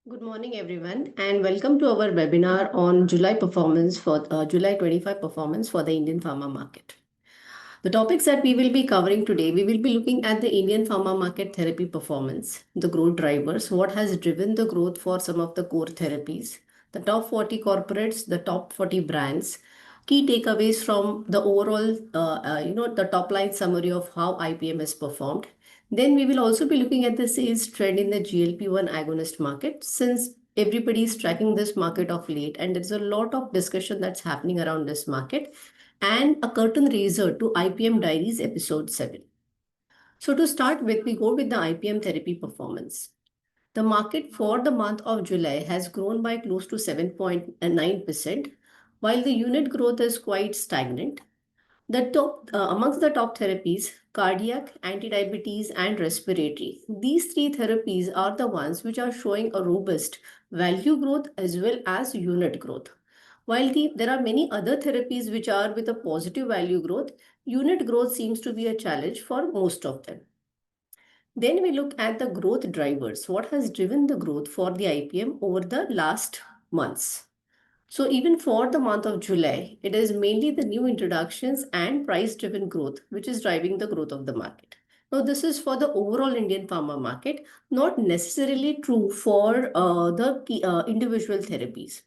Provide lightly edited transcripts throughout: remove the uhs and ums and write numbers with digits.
Good morning, everyone, and welcome to our webinar on July 25 performance for the Indian pharma market. The topics that we will be covering today, we will be looking at the Indian pharma market therapy performance, the growth drivers, what has driven the growth for some of the core therapies, the top 40 corporates, the top 40 brands, key takeaways from the overall, the top line summary of how IPM has performed. Then we will also be looking at the sales trend in the GLP-1 agonist market since everybody is tracking this market of late and there's a lot of discussion that's happening around this market and a curtain raiser to IPM Diaries episode 7. So to start with, we go with the IPM therapy performance. The market for the month of July has grown by close to 7.9%, while the unit growth is quite stagnant. Amongst the top therapies, cardiac, anti-diabetes, and respiratory. These three therapies are the ones which are showing a robust value growth as well as unit growth. While there are many other therapies which are with a positive value growth, unit growth seems to be a challenge for most of them. Then we look at the growth drivers. What has driven the growth for the IPM over the last months? So even for the month of July, it is mainly the new introductions and price-driven growth which is driving the growth of the market. Now, this is for the overall Indian pharma market, not necessarily true for the individual therapies.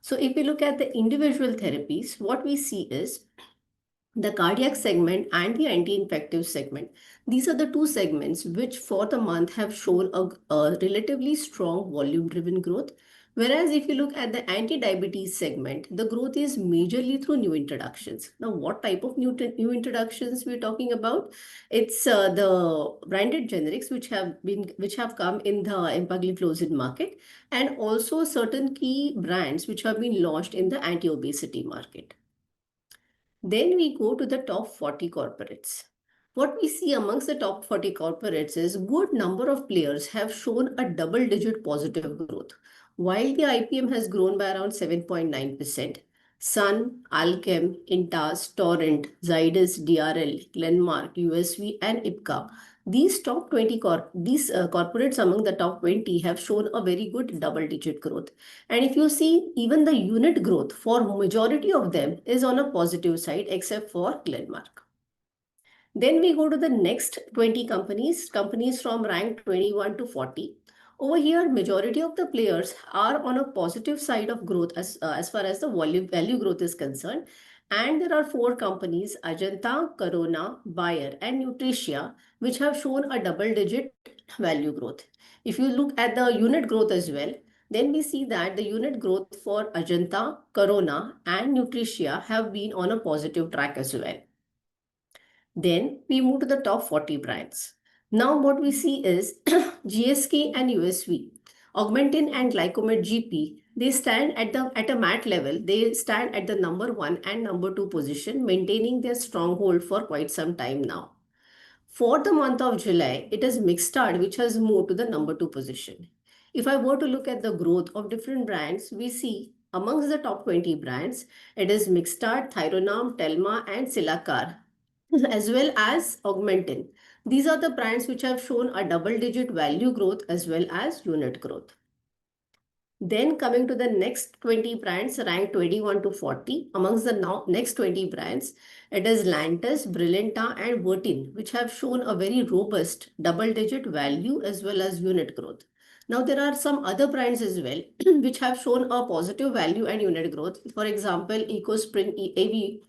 So if we look at the individual therapies, what we see is the cardiac segment and the anti-infective segment. These are the two segments which for the month have shown a relatively strong volume-driven growth. Whereas if you look at the anti-diabetes segment, the growth is majorly through new introductions. Now, what type of new introductions we're talking about? It's the branded generics which have come in the empagliflozin market, and also certain key brands which have been launched in the anti-obesity market. Then we go to the top 40 corporates. What we see amongst the top 40 corporates is good number of players have shown a double-digit positive growth. While the IPM has grown by around 7.9%, Sun, Alchem, Intas, Torrent, Zydus, DRL, Glenmark, USV, and IPCA, these corporates among the top 20 have shown a very good double-digit growth. And if you see, even the unit growth for majority of them is on a positive side, except for Glenmark. Then we go to the next 20 companies from rank 21 to 40. Over here, majority of the players are on a positive side of growth as far as the value growth is concerned. And there are four companies, Ajanta, Corona, Bayer, and Nutricia, which have shown a double-digit value growth. If you look at the unit growth as well, then we see that the unit growth for Ajanta, Corona, and Nutricia have been on a positive track as well. Then we move to the top 40 brands. Now what we see is GSK and USV, Augmentin and Glycomed GP, they stand at a MAT level. They stand at the number 1 and number 2 position, maintaining their stronghold for quite some time now. For the month of July, it is Mixtard which has moved to the number 2 position. If I were to look at the growth of different brands, we see amongst the top 20 brands, it is Mixtard, Thyronam, Telma, and Silacar, as well as Augmentin. These are the brands which have shown a double-digit value growth as well as unit growth. Then coming to the next 20 brands, ranked 21 to 40. Amongst the next 20 brands, it is Lantus, Brilenta, and Vertin, which have shown a very robust double-digit value as well as unit growth. Now, there are some other brands as well, which have shown a positive value and unit growth. For example, EcoSprint AV,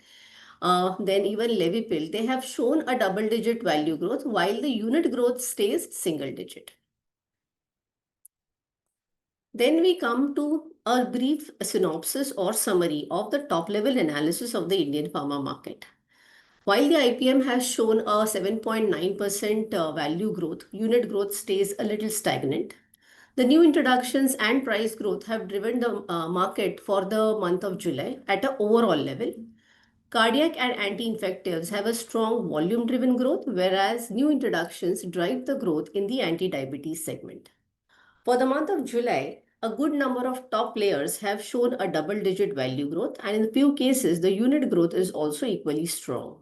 then even Levipil, they have shown a double-digit value growth while the unit growth stays single-digit. Then we come to a brief synopsis or summary of the top-level analysis of the Indian pharma market. While the IPM has shown a 7.9% value growth, unit growth stays a little stagnant. The new introductions and price growth have driven the market for the month of July at an overall level. Cardiac and anti-infectives have a strong volume-driven growth, whereas new introductions drive the growth in the anti-diabetes segment. For the month of July, a good number of top players have shown a double-digit value growth, and in a few cases, the unit growth is also equally strong.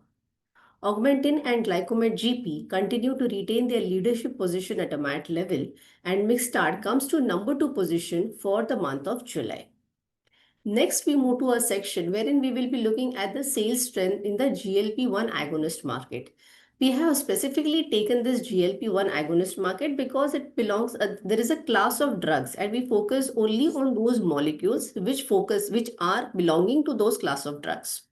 Augmentin and Glycomed GP continue to retain their leadership position at a MAT level, and Mixtard comes to number 2 position for the month of July. Next, we move to a section wherein we will be looking at the sales trend in the GLP-1 agonist market. We have specifically taken this GLP-1 agonist market because it belongs, there is a class of drugs and we focus only on those molecules which are belonging to those class of drugs.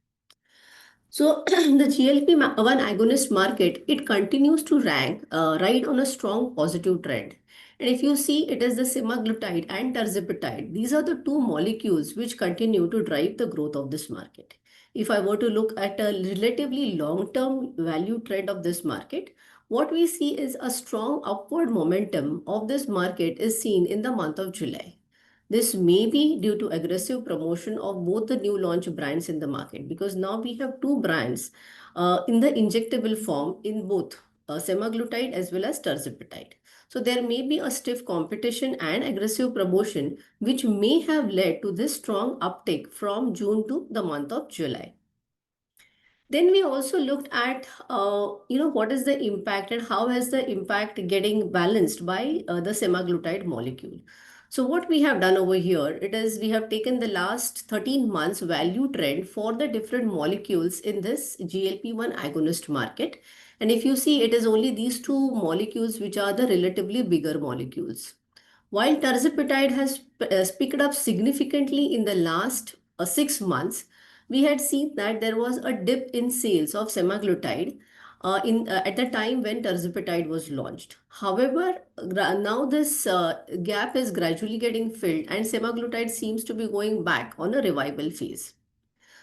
So the GLP-1 agonist market, it continues to rank right on a strong positive trend. And if you see, it is the semaglutide and tirzepatide. These are the two molecules which continue to drive the growth of this market. If I were to look at a relatively long-term value trend of this market, what we see is a strong upward momentum of this market is seen in the month of July. This may be due to aggressive promotion of both the new launch brands in the market because now we have two brands in the injectable form in both semaglutide as well as tirzepatide. So there may be a stiff competition and aggressive promotion which may have led to this strong uptick from June to the month of July. Then we also looked at, what is the impact and how has the impact getting balanced by the semaglutide molecule. So what we have done over here, it is we have taken the last 13 months value trend for the different molecules in this GLP-1 agonist market. And if you see, it is only these two molecules which are the relatively bigger molecules. While tirzepatide has picked up significantly in the last 6 months, we had seen that there was a dip in sales of semaglutide at the time when tirzepatide was launched. However, now this gap is gradually getting filled and semaglutide seems to be going back on a revival phase.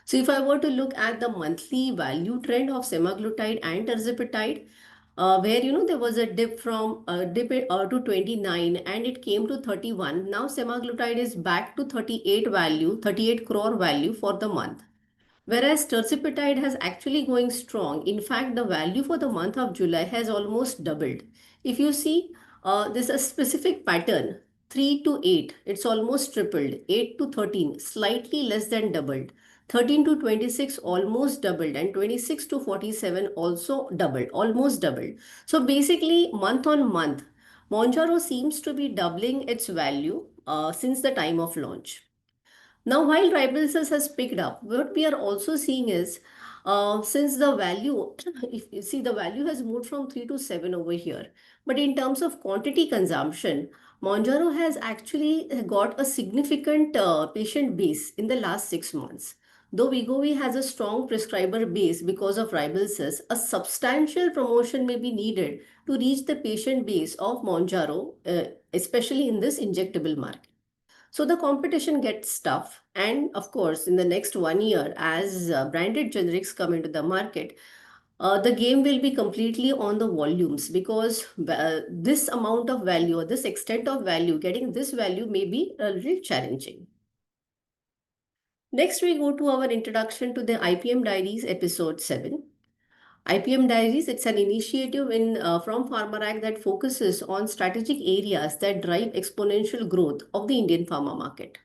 So if I were to look at the monthly value trend of semaglutide and tirzepatide, where there was a dip from to 29 and it came to 31. Now semaglutide is back to 38 crore value for the month. Whereas tirzepatide has actually going strong. In fact, the value for the month of July has almost doubled. If you see, there's a specific pattern, 3 to 8, it's almost tripled. 8 to 13, slightly less than doubled. 13 to 26 almost doubled and 26 to 47 also doubled, almost doubled. So basically month on month, Monjaro seems to be doubling its value since the time of launch. Now, while Ribelsis has picked up, what we are also seeing is since the value, if you see the value has moved from 3 to 7 over here. But in terms of quantity consumption, Monjaro has actually got a significant patient base in the last 6 months. Though Wegovy has a strong prescriber base because of Ribelsis, a substantial promotion may be needed to reach the patient base of Monjaro, especially in this injectable market. So the competition gets tough. And of course, in the next 1 year, as branded generics come into the market, the game will be completely on the volumes because this amount of value or this extent of value, getting this value may be a little challenging. Next, we go to our introduction to the IPM Diaries episode 7. IPM Diaries, it's an initiative from PharmaRack that focuses on strategic areas that drive exponential growth of the Indian pharma market.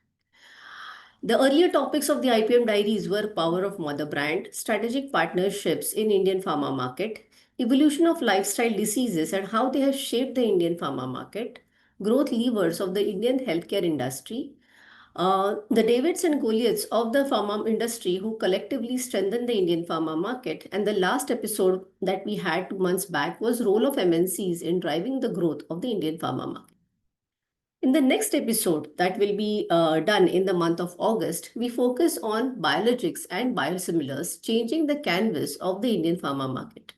The earlier topics of the IPM diaries were power of mother brand, strategic partnerships in Indian pharma market, evolution of lifestyle diseases and how they have shaped the Indian pharma market, growth levers of the Indian healthcare industry, the Davids and Goliaths of the pharma industry who collectively strengthened the Indian pharma market. And the last episode that we had 2 months back was role of MNCs in driving the growth of the Indian pharma market. In the next episode that will be done in the month of August, we focus on biologics and biosimilars changing the canvas of the Indian pharma market.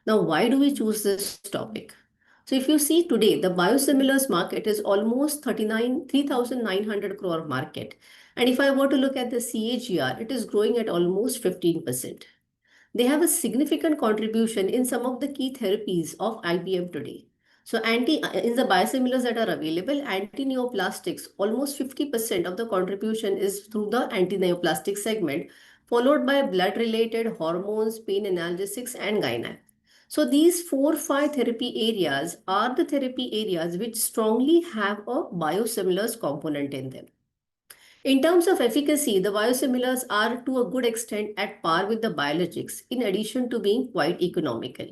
Now, why do we choose this topic? So if you see today, the biosimilars market is almost 3,900 crore market. And if I were to look at the CAGR, it is growing at almost 15%. They have a significant contribution in some of the key therapies of IPM today. So in the biosimilars that are available, anti-neoplastics, almost 50% of the contribution is through the anti-neoplastic segment, followed by blood-related hormones, pain analgesics, and gynec. So these 4-5 therapy areas are the therapy areas which strongly have a biosimilars component in them. In terms of efficacy, the biosimilars are to a good extent at par with the biologics, in addition to being quite economical.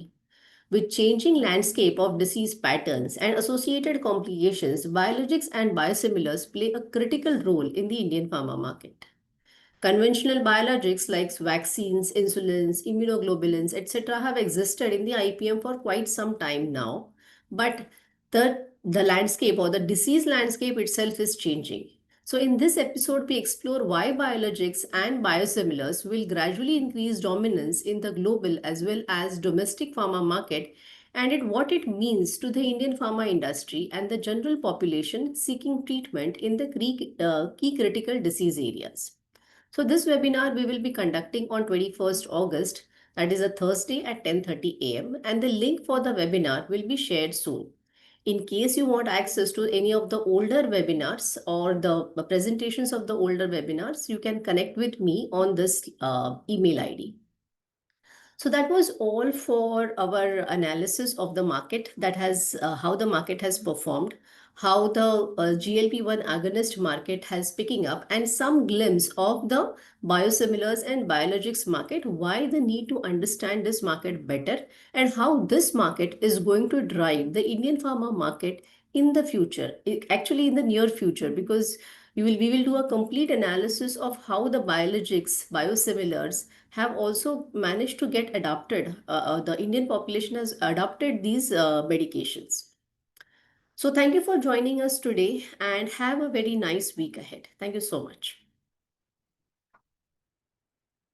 With changing landscape of disease patterns and associated complications, biologics and biosimilars play a critical role in the Indian pharma market. Conventional biologics like vaccines, insulins, immunoglobulins, etc., have existed in the IPM for quite some time now, but the landscape or the disease landscape itself is changing. So, in this episode, we explore why biologics and biosimilars will gradually increase dominance in the global as well as domestic pharma market, and what it means to the Indian pharma industry and the general population seeking treatment in the key critical disease areas. So this webinar we will be conducting on 21st August, that is a Thursday at 10:30 a.m. and the link for the webinar will be shared soon. In case you want access to any of the older webinars or the presentations of the older webinars, you can connect with me on this email ID. So that was all for our analysis of the market, that has how the market has performed, how the GLP-1 agonist market has picking up, and some glimpse of the biosimilars and biologics market, why the need to understand this market better, and how this market is going to drive the Indian pharma market in the future, actually in the near future, because we will do a complete analysis of how the biologics, biosimilars have also managed to get adopted. The Indian population has adopted these medications. So thank you for joining us today and have a very nice week ahead. Thank you so much.